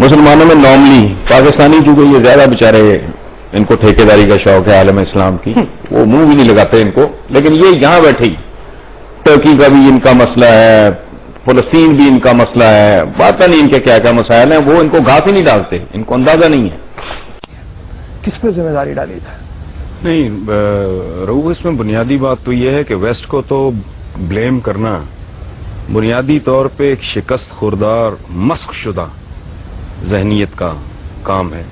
مسلمانوں میں نارملی پاکستانی چونکہ یہ زیادہ بیچارے ان کو ٹھیکیداری کا شوق ہے عالم اسلام کی، وہ منہ بھی نہیں لگاتے ان کو، لیکن یہ یہاں بیٹھے ترکی کا بھی ان کا مسئلہ ہے، فلسطین بھی ان کا مسئلہ ہے، پتہ نہیں ان کے کیا کیا مسائل ہیں، وہ ان کو گھاس ہی نہیں ڈالتے، ان کو اندازہ نہیں ہے. کس پہ ذمہ داری ڈالی تھا؟ نہیں رعوف، اس میں بنیادی بات تو یہ ہے کہ ویسٹ کو تو بلیم کرنا بنیادی طور پہ ایک شکست خوردار مسخ شدہ ذہنیت کا کام ہے.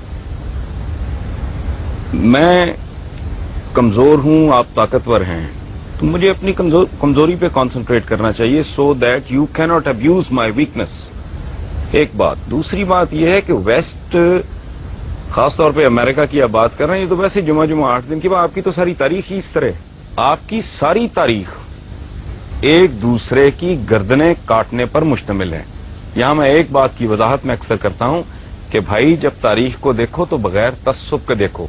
میں کمزور ہوں، آپ طاقتور ہیں، تو مجھے اپنی کمزوری پہ کانسنٹریٹ کرنا چاہیے سو دیٹ یو کی ناٹ ابیوز مائی ویکنس. ایک بات. دوسری بات یہ ہے کہ ویسٹ، خاص طور پہ امریکہ کی آپ بات کر رہے ہیں، یہ تو ویسے جمعہ 8 دن کے بعد آپ کی تو ساری تاریخ ہی اس طرح ہے. آپ کی ساری تاریخ ایک دوسرے کی گردنیں کاٹنے پر مشتمل ہے. یہاں میں ایک بات کی وضاحت میں اکثر کرتا ہوں کہ بھائی جب تاریخ کو دیکھو تو بغیر تعصب کے دیکھو.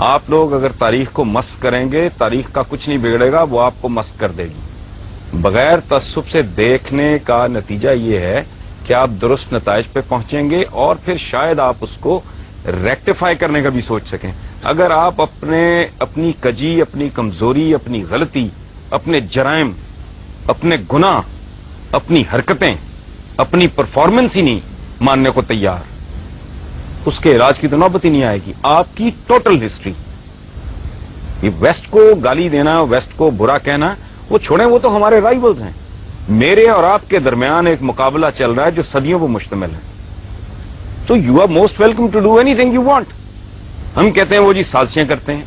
آپ لوگ اگر تاریخ کو مس کریں گے، تاریخ کا کچھ نہیں بگڑے گا، وہ آپ کو مس کر دے گی. بغیر تعصب سے دیکھنے کا نتیجہ یہ ہے کہ آپ درست نتائج پہ پہنچیں گے اور پھر شاید آپ اس کو ریکٹیفائی کرنے کا بھی سوچ سکیں. اگر آپ اپنی کجی، اپنی کمزوری، اپنی غلطی، اپنے جرائم، اپنے گناہ، اپنی حرکتیں، اپنی پرفارمنس ہی نہیں ماننے کو تیار، اس کے علاج کی تو نوبت ہی نہیں آئے گی. آپ کی ٹوٹل ہسٹری، یہ ویسٹ کو گالی دینا، ویسٹ کو برا کہنا، وہ چھوڑیں، وہ تو ہمارے رائیولز ہیں. میرے اور آپ کے درمیان ایک مقابلہ چل رہا ہے جو صدیوں پر مشتمل ہے. تو you are most welcome to do anything you want. ہم کہتے ہیں وہ جی سازشیں کرتے ہیں،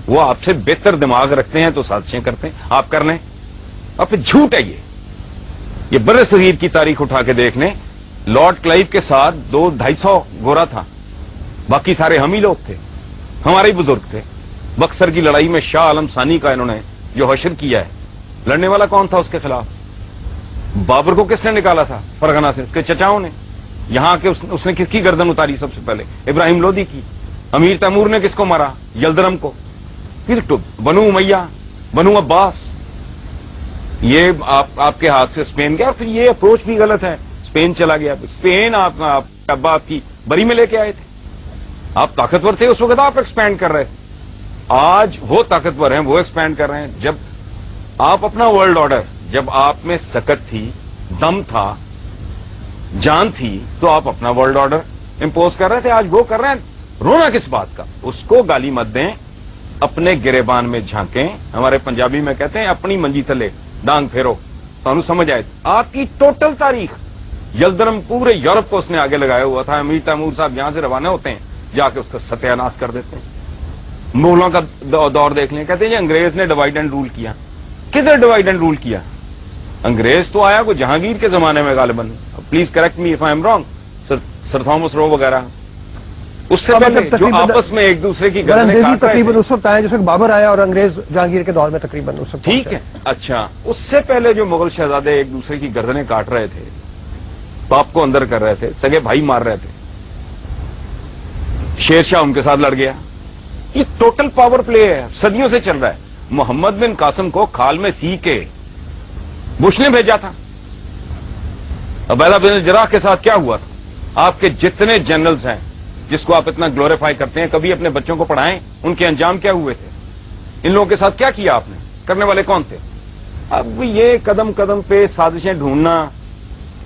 وہ آپ سے بہتر دماغ رکھتے ہیں تو سازشیں کرتے ہیں، آپ کر لیں. اور پھر جھوٹ ہے یہ بر صغیر کی تاریخ اٹھا کے دیکھ لیں. لارڈ کلائیو کے ساتھ 200-250 گورا تھا، باقی سارے ہم ہی لوگ تھے، ہمارے ہی بزرگ تھے. بکسر کی لڑائی میں شاہ عالم ثانی کا انہوں نے جو حشر کیا ہے، لڑنے والا کون تھا اس کے خلاف؟ بابر کو کس نے نکالا تھا فرغانہ سے؟ اس کے چچاؤں نے. یہاں کے اس نے کس کی گردن اتاری سب سے پہلے؟ ابراہیم لودھی کی. امیر تیمور نے کس کو مارا؟ یلدرم کو. پھر تو بنو امیہ، بنو عباس، یہ آپ کے ہاتھ سے اسپین گیا. اور پھر یہ اپروچ بھی غلط ہے، اسپین چلا گیا. اسپین آپ ابا آپ کی بری میں لے کے آئے تھے، آپ طاقتور تھے اس وقت، آپ ایکسپینڈ کر رہے تھے. آج وہ طاقتور ہیں، وہ ایکسپینڈ کر رہے ہیں. جب آپ اپنا ورلڈ آرڈر، جب آپ میں سکت تھی، دم تھا، جان تھی، تو آپ اپنا ورلڈ آرڈر امپوز کر رہے تھے. آج وہ کر رہے ہیں. رونا کس بات کا؟ اس کو گالی مت دیں، اپنے گریبان میں جھانکیں. ہمارے پنجابی میں کہتے ہیں اپنی منجی تھلے ڈانگ پھیرو، تو سمجھ آئے. آپ کی ٹوٹل تاریخ، یلدرم پورے یورپ کو اس نے آگے لگایا ہوا تھا. امیر تیمور صاحب یہاں سے روانہ ہوتے ہیں، جا کے اس کا ستیہ ناش کر دیتے ہیں. مغلوں کا دور دیکھ لیں، کہتے ہیں جی انگریز نے ڈیوائڈ اینڈ رول کیا. کدھر ڈیوائڈ اینڈ رول کیا؟ انگریز تو آیا کوئی جہانگیر کے زمانے میں غالباً، please correct me if I am wrong, sir Thomas Roe وغیرہ. اس سے پہلے جو آپس میں ایک دوسرے کی گردنیں کاٹ رہے تقریباً اس وقت آیا جس وقت بابر آیا، اور انگریز جہانگیر کے دور میں تقریباً اس وقت. ٹھیک ہے، اچھا اس سے پہلے جو مغل شہزادے ایک دوسرے کی گردنیں کاٹ رہے تھے، باپ کو اندر کر رہے تھے، سگے بھائی مار رہے تھے، شیر شاہ ان کے ساتھ لڑ گیا. یہ ٹوٹل پاور پلے ہے، صدیوں سے چل رہا ہے. محمد بن قاسم کو کھال میں سی کے بش نے بھیجا تھا. عبیدہ بن الجراح کے ساتھ کیا ہوا تھا؟ آپ کے جتنے جنرلز ہیں جس کو آپ اتنا گلوریفائی کرتے ہیں، کبھی اپنے بچوں کو پڑھائیں ان کے انجام کیا ہوئے تھے؟ ان لوگوں کے ساتھ کیا کیا آپ نے؟ کرنے والے کون تھے؟ اب یہ قدم قدم پہ سازشیں ڈھونڈنا،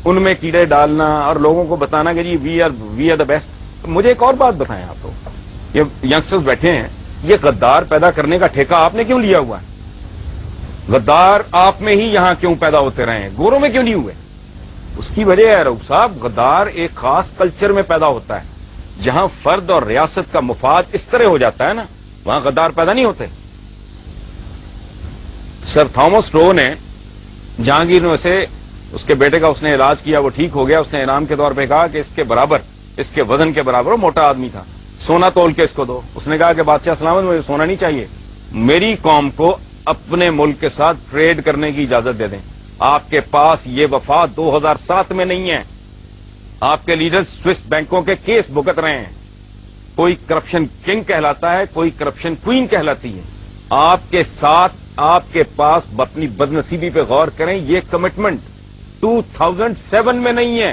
ان میں کیڑے ڈالنا اور لوگوں کو بتانا کہ جی وی آر دا بیسٹ. مجھے ایک اور بات بتائیں آپ لوگ، یہ ینگسٹرز بیٹھے ہیں، یہ غدار پیدا کرنے کا ٹھیکہ آپ نے کیوں لیا ہوا ہے؟ غدار آپ میں ہی یہاں کیوں پیدا ہوتے رہے ہیں، گوروں میں کیوں نہیں ہوئے؟ اس کی وجہ ہے رؤوف صاحب، غدار ایک خاص کلچر میں پیدا ہوتا ہے. جہاں فرد اور ریاست کا مفاد اس طرح ہو جاتا ہے نا، وہاں غدار پیدا نہیں ہوتے. سر تھامس رو نے جہانگیر نے اسے، اس کے بیٹے کا اس نے علاج کیا، وہ ٹھیک ہو گیا. اس نے انعام کے طور پہ کہا کہ اس کے برابر، اس کے وزن کے برابر، وہ موٹا آدمی تھا، سونا تول کے اس کو دو. اس نے کہا کہ بادشاہ سلامت، مجھے سونا نہیں چاہیے، میری قوم کو اپنے ملک کے ساتھ ٹریڈ کرنے کی اجازت دے دیں. آپ کے پاس یہ وفا 2007 میں نہیں ہے. آپ کے لیڈر سوئس بینکوں کے کیس بھگت رہے ہیں. کوئی کرپشن کنگ کہلاتا ہے، کوئی کرپشن کوئین کہلاتی ہے. آپ کے ساتھ، آپ کے پاس اپنی بدنصیبی پہ غور کریں، یہ کمٹمنٹ 2007 میں نہیں ہے.